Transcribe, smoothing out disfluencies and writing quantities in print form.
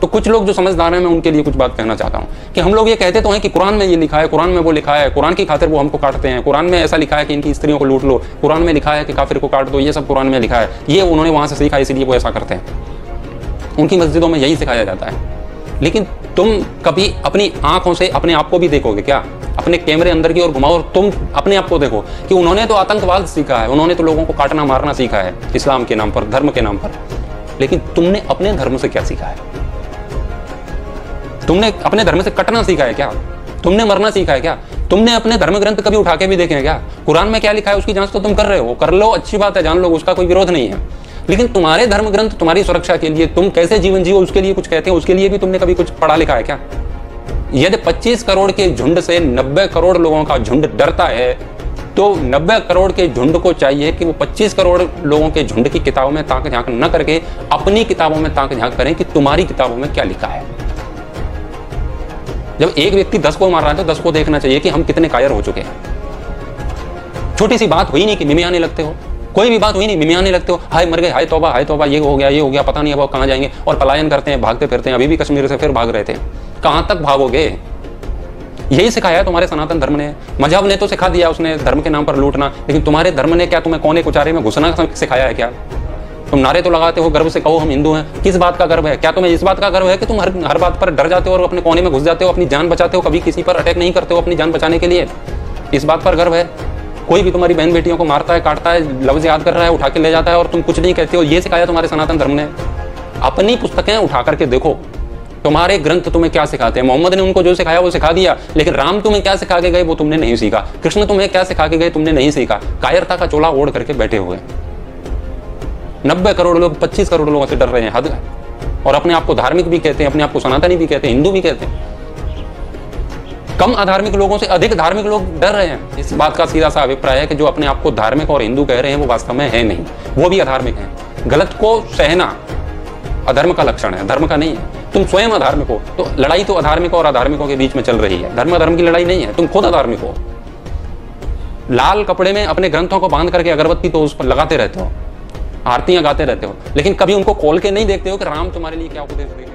तो कुछ लोग जो समझदार हैं, मैं उनके लिए कुछ बात कहना चाहता हूँ कि हम लोग ये कहते तो हैं कि कुरान में ये लिखा है, कुरान में वो लिखा है, कुरान की खातिर वो हमको काटते हैं, कुरान में ऐसा लिखा है कि इनकी स्त्रियों को लूट लो, कुरान में लिखा है कि काफिर को काट दो, ये सब कुरान में लिखा है, ये उन्होंने वहाँ से सीखा इसलिए वो ऐसा करते हैं। उनकी मस्जिदों में यही सिखाया जाता है। लेकिन तुम कभी अपनी आंखों से अपने आप को भी देखोगे क्या? अपने कैमरे अंदर की ओर घुमाओ और तुम अपने आप को देखो कि उन्होंने तो आतंकवाद सीखा है, उन्होंने तो लोगों को काटना मारना सीखा है इस्लाम के नाम पर, धर्म के नाम पर, लेकिन तुमने अपने धर्म से क्या सीखा है? तुमने अपने धर्म से कटना सीखा है क्या? तुमने मरना सीखा है क्या? तुमने अपने धर्म ग्रंथ कभी उठा के भी देखे हैं क्या? कुरान में क्या लिखा है उसकी जांच तो तुम कर रहे हो, कर लो, अच्छी बात है, जान लो, उसका कोई विरोध नहीं है। लेकिन तुम्हारे धर्म ग्रंथ तुम्हारी सुरक्षा के लिए, तुम कैसे जीवन जियो उसके लिए कुछ कहते हैं, उसके लिए भी तुमने कभी कुछ पढ़ा लिखा है क्या? यदि 25 करोड़ के झुंड से 90 करोड़ लोगों का झुंड डरता है, तो 90 करोड़ के झुंड को चाहिए कि वो 25 करोड़ लोगों के झुंड की किताबों में ताक झांक न करके अपनी किताबों में ताक झांक करें कि तुम्हारी किताबों में क्या लिखा है। जब एक व्यक्ति 10 को मार रहा है तो 10 को देखना चाहिए कि हम कितने कायर हो चुके हैं। छोटी सी बात हुई नहीं कि मिमियाने लगते हो, कोई भी बात हुई नहीं, मिमियाने लगते हो, हाय मर गए, हाय तौबा, ये हो गया, पता नहीं अब वो कहाँ जाएंगे, और पलायन करते हैं, भागते फिरते हैं। अभी भी कश्मीर से फिर भाग रहे थे, कहाँ तक भागोगे? यही सिखाया है तुम्हारे सनातन धर्म ने। मजहब ने तो सिखा दिया उसने धर्म के नाम पर लूटना, लेकिन तुम्हारे धर्म ने क्या तुम्हें कोने कुचारे में घुसना सिखाया है क्या? तुम नारे तो लगाते हो, गर्व से कहो हम हिंदू हैं। किस बात का गर्व है? क्या तुम्हें इस बात का गर्व है कि तुम हर बात पर डर जाते हो और अपने कोने में घुस जाते हो, अपनी जान बचाते हो, कभी किसी पर अटैक नहीं करते हो अपनी जान बचाने के लिए? इस बात पर गर्व है? कोई भी तुम्हारी बहन बेटियों को मारता है, काटता है, लफ्ज याद कर रहा है, उठा के ले जाता है और तुम कुछ नहीं कहते हो। ये सिखाया तुम्हारे सनातन धर्म ने। अपनी पुस्तकें उठा करके देखो, तुम्हारे ग्रंथ तुम्हें क्या सिखाते हैं। मोहम्मद ने उनको जो सिखाया वो सिखा दिया, लेकिन राम तुम्हें क्या सिखा के गए वो तुमने नहीं सीखा। कृष्ण तुम्हें क्या सिखा के गए तुमने नहीं सीखा। कायरता का चोला ओढ़ करके बैठे हुए 90 करोड़ लोग 25 करोड़ लोगों से डर रहे हैं, हद है। और अपने आप को धार्मिक भी कहते हैं, अपने आप को सनातनी भी कहते हैं, हिंदू भी कहते हैं। कम अधार्मिक लोगों से अधिक धार्मिक लोग डर रहे हैं। इस बात का सीधा सा अभिप्राय है कि जो अपने आप को धार्मिक और हिंदू कह रहे हैं वो वास्तव में है नहीं, वो भी अधार्मिक हैं। गलत को सहना अधर्म का लक्षण है, धर्म का नहीं है। तुम स्वयं अधार्मिक हो, तो लड़ाई तो अधार्मिक और अधार्मिकों के बीच में चल रही है। धर्म अधर्म की लड़ाई नहीं है, तुम खुद अधार्मिक हो। लाल कपड़े में अपने ग्रंथों को बांध करके अगरबत्ती तो उस पर लगाते रहते हो, आरतियां गाते रहते हो, लेकिन कभी उनको खोल के नहीं देखते हो कि राम तुम्हारे लिए क्या उपदेश देंगे।